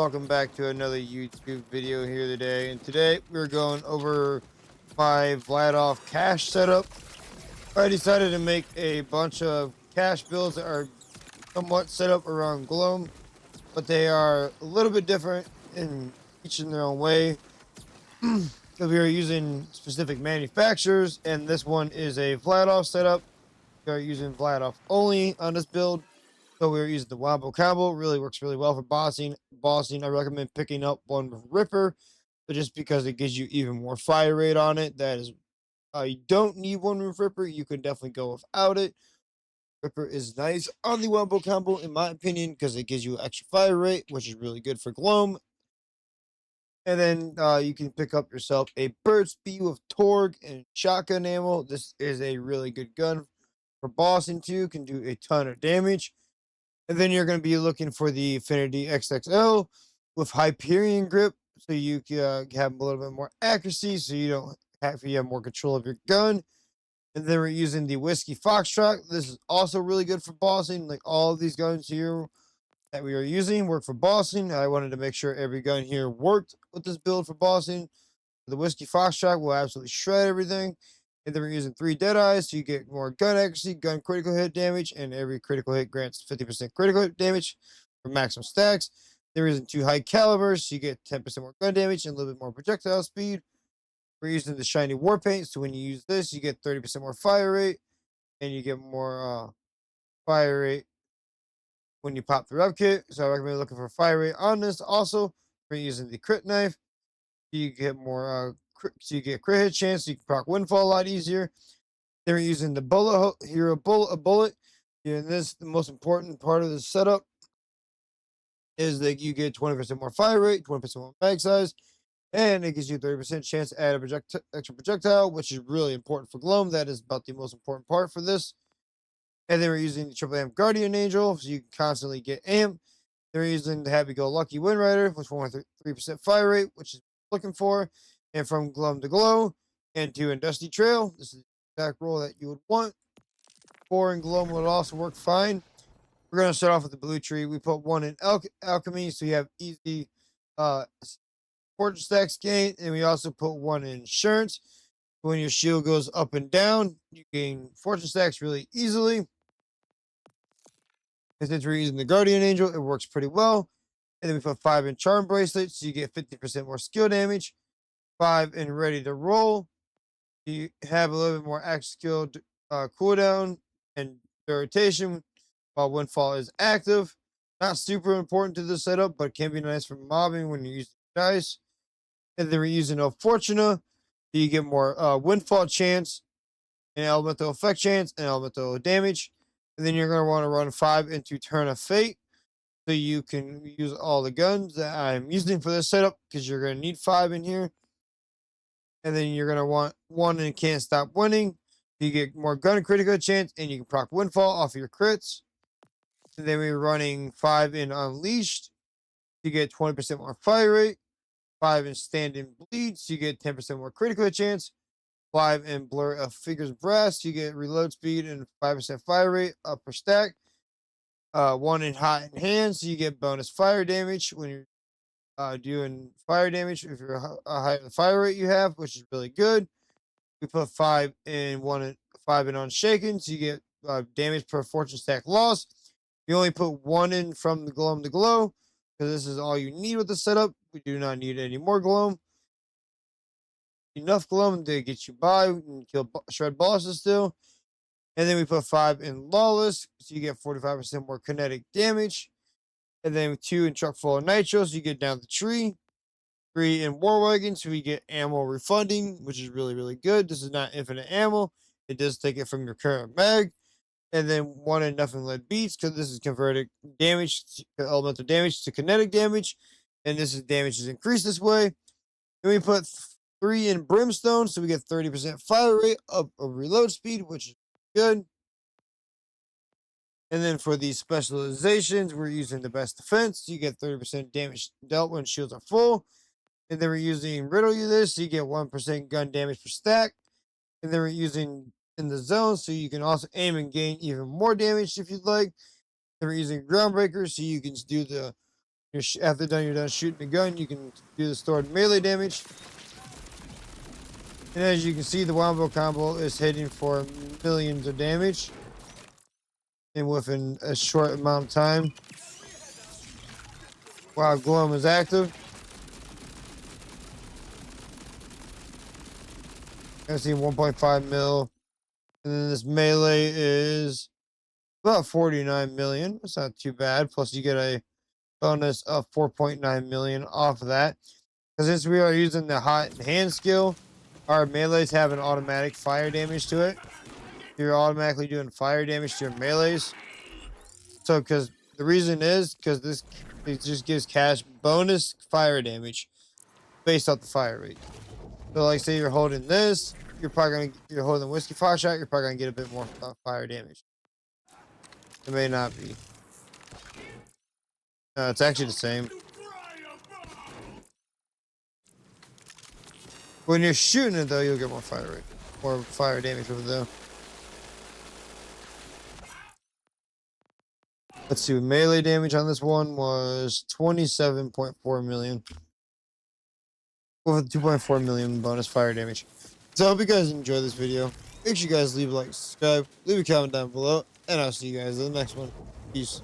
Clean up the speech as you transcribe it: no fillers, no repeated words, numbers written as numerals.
welcome back to another YouTube video here today. And today we're going over my Vladof cache setup. I decided to make a bunch of cache builds that are somewhat set up around Gloam, but they are a little bit different in each in their own way. So we are using specific manufacturers, and this one is a Vladof setup. We are using Vladof only on this build. So we were using the Wombo combo. Really works really well for bossing. I recommend picking up one with Ripper, but just because it gives you even more fire rate on it. That is, you don't need one with Ripper. You can definitely go without it. Ripper is nice on the Wombo combo, in my opinion, because it gives you extra fire rate, which is really good for Gloam. And then you can pick up yourself a Bird Speed with Torg and shotgun ammo. This is a really good gun for bossing too. Can do a ton of damage. And then you're going to be looking for the Affinity XXL with Hyperion grip, so you can have a little bit more accuracy, so you have more control of your gun. And then we're using the Whiskey Foxtrot. This is also really good for bossing. Like all of these guns here that we are using work for bossing. I wanted to make sure every gun here worked with this build for bossing. The Whiskey Foxtrot will absolutely shred everything. And then we're using 3 Deadeyes, so you get more gun accuracy, gun critical hit damage, and every critical hit grants 50% critical hit damage for maximum stacks. Then we're using 2 High Calibers, so you get 10% more gun damage and a little bit more projectile speed. We're using the Shiny War Paint, so when you use this, you get 30% more fire rate, and you get more fire rate when you pop the rev kit. So I recommend looking for fire rate on this. Also, we're using the Crit Knife. You get more so you get crit hit chance, so you can proc Windfall a lot easier. Then we're using the bullet. And this, the most important part of the setup is that you get 20% more fire rate, 20% more mag size, and it gives you 30% chance to add a extra projectile, which is really important for Gloam. That is about the most important part for this. And then we're using the Triple Amp Guardian Angel, so you can constantly get amp. They're using the Happy Go Lucky Wind Rider, which 1.3% fire rate, which is looking for. And from Glum to Glow and to Dusty Trail, this is the exact roll that you would want. 4 in Gloam would also work fine. We're going to start off with the blue tree. We put 1 in Alchemy, so you have easy fortune stacks gain. And we also put 1 in Insurance. When your shield goes up and down, you gain fortune stacks really easily. And since we're using the Guardian Angel, it works pretty well. And then we put 5 in Charm Bracelet, so you get 50% more skill damage. 5 in Ready to Roll. You have a little bit more axe skill cooldown and rotation while Windfall is active. Not super important to the setup, but can be nice for mobbing when you use dice. And then we're using a Fortuna, so you get more Windfall chance, and elemental effect chance, and elemental damage. And then you're going to want to run 5 into Turn of Fate, so you can use all the guns that I'm using for this setup, because you're going to need 5 in here. And then you're going to want 1 in Can't Stop Winning. You get more gun critical chance, and you can proc Windfall off of your crits. And then we're running 5 in Unleashed. You get 20% more fire rate. 5 in Stand and Bleed, so you get 10% more critical chance. 5 in Blur of Figures Brass, you get reload speed and 5% fire rate up per stack. 1 in Hot in Hand, so you get bonus fire damage when you're doing fire damage if you're higher the fire rate you have, which is really good. We put 5 in 5 in Unshaken, so you get damage per fortune stack loss. You only put 1 in from the Gloam to Glow, because this is all you need with the setup. We do not need any more Gloam. Enough Gloam to get you by and kill shred bosses still. And then we put 5 in Lawless, so you get 45% more kinetic damage. And then 2 in Truck Full of Nitro, so you get down the tree. 3 in War Wagon, so we get ammo refunding, which is really, really good. This is not infinite ammo. It does take it from your current mag. And then 1 in Nothing Lead Beats, because this is converted elemental damage to kinetic damage. And this is damage is increased this way. Then we put 3 in Brimstone, so we get 30% fire rate up of reload speed, which is good. And then for these specializations, we're using the best defense. So you get 30% damage dealt when shields are full. And then we're using Riddle You This, so you get 1% gun damage per stack. And then we're using In the Zone, so you can also aim and gain even more damage if you'd like. Then we're using Groundbreaker, so you can do the After you're done shooting the gun, you can do the stored melee damage. And as you can see, the wombo combo is hitting for millions of damage, and within a short amount of time, while Glum is active. I've seen 1.5 mil, and then this melee is about 49 million. That's not too bad. Plus, you get a bonus of 4.9 million off of that. Because since we are using the hot hand skill, our melees have an automatic fire damage to it. You're automatically doing fire damage to your melees. So, because the reason is because this it just gives cash bonus fire damage based off the fire rate. So, like, say you're holding this, you're holding whiskey fire shot, you're probably gonna get a bit more fire damage. It may not be. No, it's actually the same. When you're shooting it, though, you'll get more fire rate, more fire damage over there. Let's see. Melee damage on this one was 27.4 million. With 2.4 million bonus fire damage. So I hope you guys enjoy this video. Make sure you guys leave a like, subscribe, leave a comment down below, and I'll see you guys in the next one. Peace.